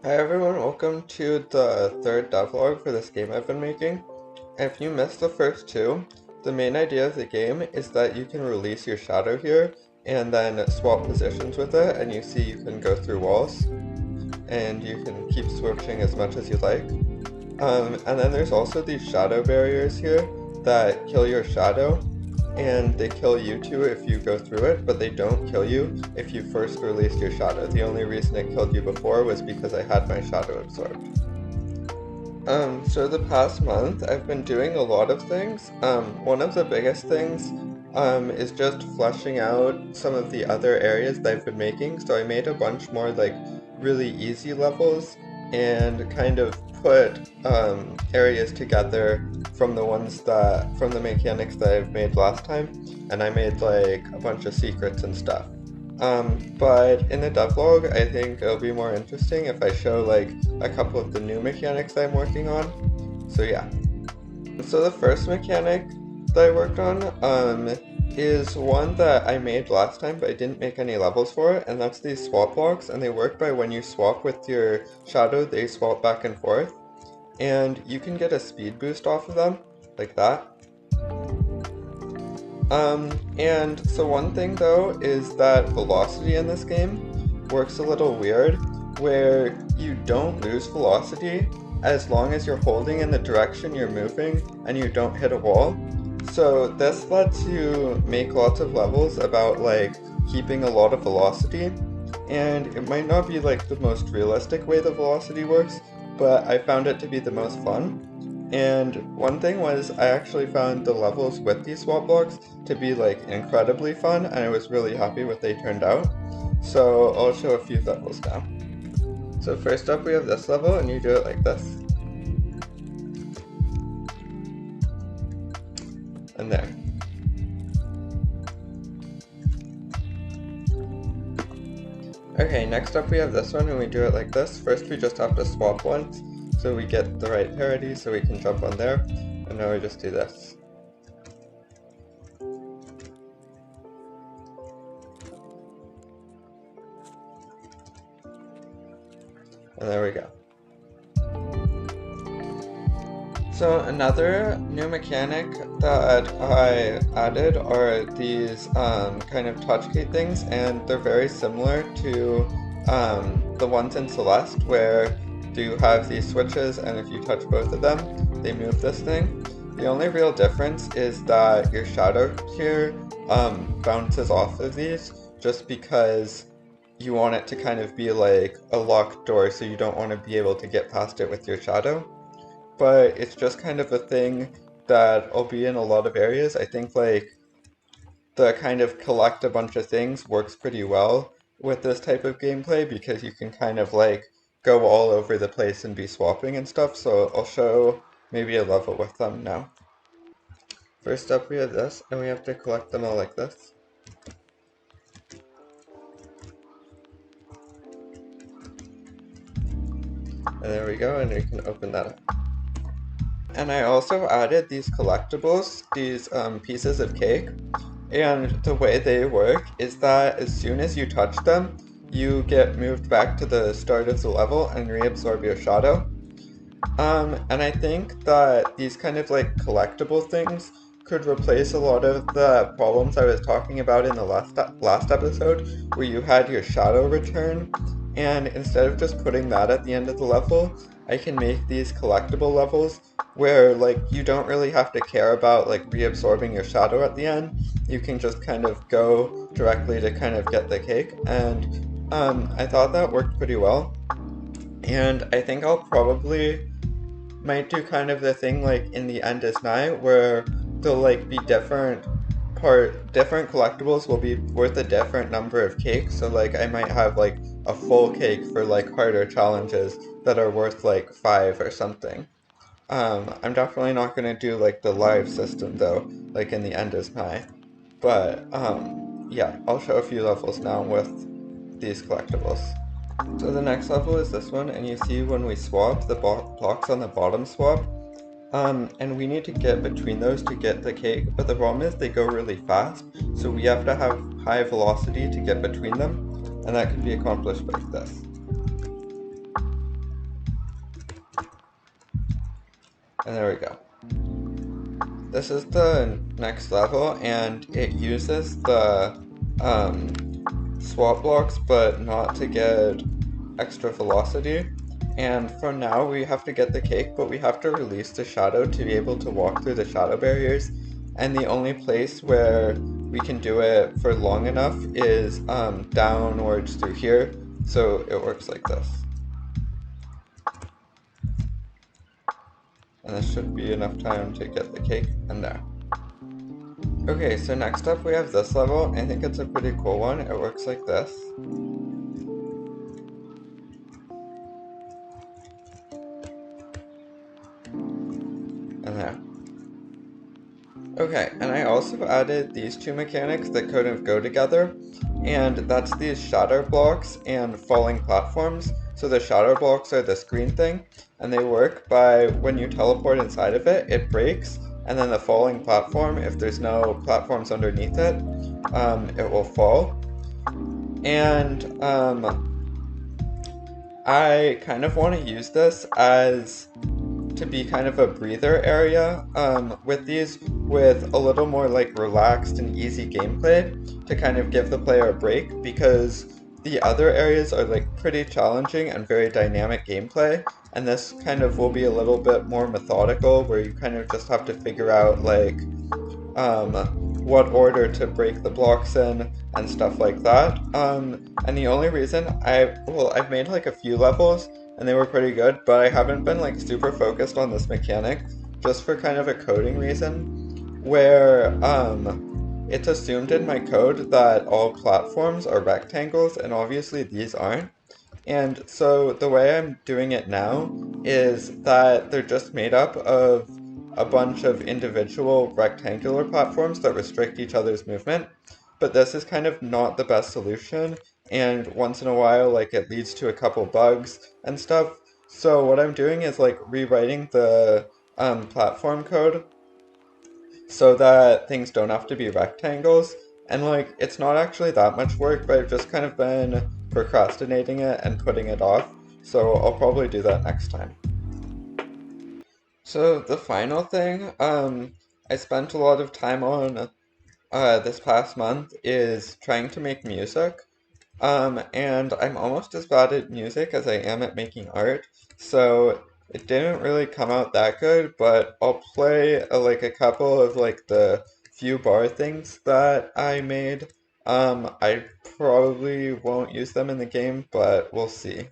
Hi everyone, welcome to the third devlog for this game I've been making. If you missed the first two, the main idea of the game is that you can release your shadow here and then swap positions with it, and you see you can go through walls and you can keep switching as much as you like. And then there's also these shadow barriers here that kill your shadow, and they kill you too if you go through it, but they don't kill you if you first released your shadow. The only reason it killed you before was because I had my shadow absorbed. So the past month I've been doing a lot of things. One of the biggest things is just fleshing out some of the other areas that I've been making. So I made a bunch more like really easy levels and kind of put areas together from the mechanics that I've made last time, and I made like a bunch of secrets and stuff. But in the devlog, I think it'll be more interesting if I show like a couple of the new mechanics that I'm working on. So yeah. So the first mechanic that I worked on is one that I made last time, but I didn't make any levels for it, and that's these swap blocks, and they work by when you swap with your shadow, they swap back and forth, and you can get a speed boost off of them, like that. And so one thing though is that velocity in this game works a little weird, where you don't lose velocity as long as you're holding in the direction you're moving and you don't hit a wall. So this lets you make lots of levels about like keeping a lot of velocity, and it might not be like the most realistic way the velocity works, but I found it to be the most fun. And one thing was I actually found the levels with these swap blocks to be like incredibly fun, and I was really happy with they turned out. So I'll show a few levels now. So first up we have this level, and you do it like this. And there. Okay, next up we have this one, and we do it like this. First we just have to swap once, so we get the right parity, so we can jump on there. And now we just do this. And there we go. So another new mechanic that I added are these kind of touch gate things, and they're very similar to the ones in Celeste, where you have these switches, and if you touch both of them, they move this thing. The only real difference is that your shadow here bounces off of these, just because you want it to kind of be like a locked door, so you don't want to be able to get past it with your shadow. But it's just kind of a thing that will be in a lot of areas. I think like the kind of collect a bunch of things works pretty well with this type of gameplay, because you can kind of like go all over the place and be swapping and stuff. So I'll show maybe a level with them now. First up we have this, and we have to collect them all like this. And there we go, and we can open that up. And I also added these collectibles, these pieces of cake, and the way they work is that as soon as you touch them, you get moved back to the start of the level and reabsorb your shadow. And I think that these kind of like collectible things could replace a lot of the problems I was talking about in the last episode, where you had your shadow return, and instead of just putting that at the end of the level, I can make these collectible levels where like you don't really have to care about like reabsorbing your shadow at the end. You can just kind of go directly to kind of get the cake, and I thought that worked pretty well. And I think I'll probably might do kind of the thing like in the end is nigh, where they'll like be different collectibles will be worth a different number of cakes. So like I might have like a full cake for like harder challenges that are worth like 5 or something. I'm definitely not gonna do like the live system though, like in the end is nigh. But yeah, I'll show a few levels now with these collectibles. So the next level is this one, and you see when we swap, the blocks on the bottom swap. And we need to get between those to get the cake, but the problem is they go really fast, so we have to have high velocity to get between them, and that can be accomplished like this. And there we go. This is the next level, and it uses the swap blocks, but not to get extra velocity. And for now, we have to get the cake, but we have to release the shadow to be able to walk through the shadow barriers. And the only place where we can do it for long enough is downwards through here. So it works like this. And this should be enough time to get the cake and there. Okay, so next up we have this level. I think it's a pretty cool one. It works like this. And there. Okay, and I also added these two mechanics that kind of go together, and that's these shatter blocks and falling platforms. So the shatter blocks are this green thing, and they work by when you teleport inside of it, it breaks, and then the falling platform, if there's no platforms underneath it, it will fall. And I kind of want to use this as to be kind of a breather area with these, with a little more like relaxed and easy gameplay to kind of give the player a break, because the other areas are like pretty challenging and very dynamic gameplay, and this kind of will be a little bit more methodical where you kind of just have to figure out like what order to break the blocks in and stuff like that. And the only reason I've made like a few levels and they were pretty good, but I haven't been like super focused on this mechanic just for kind of a coding reason where it's assumed in my code that all platforms are rectangles and obviously these aren't. And so the way I'm doing it now is that they're just made up of a bunch of individual rectangular platforms that restrict each other's movement. But this is kind of not the best solution, and once in a while, like, it leads to a couple bugs and stuff. So what I'm doing is, like, rewriting the platform code so that things don't have to be rectangles. And like, it's not actually that much work, but I've just kind of been procrastinating it and putting it off. So I'll probably do that next time. So the final thing, I spent a lot of time on this past month is trying to make music. And I'm almost as bad at music as I am at making art, so it didn't really come out that good, but I'll play like a couple of like the few bar things that I made. I probably won't use them in the game, but we'll see.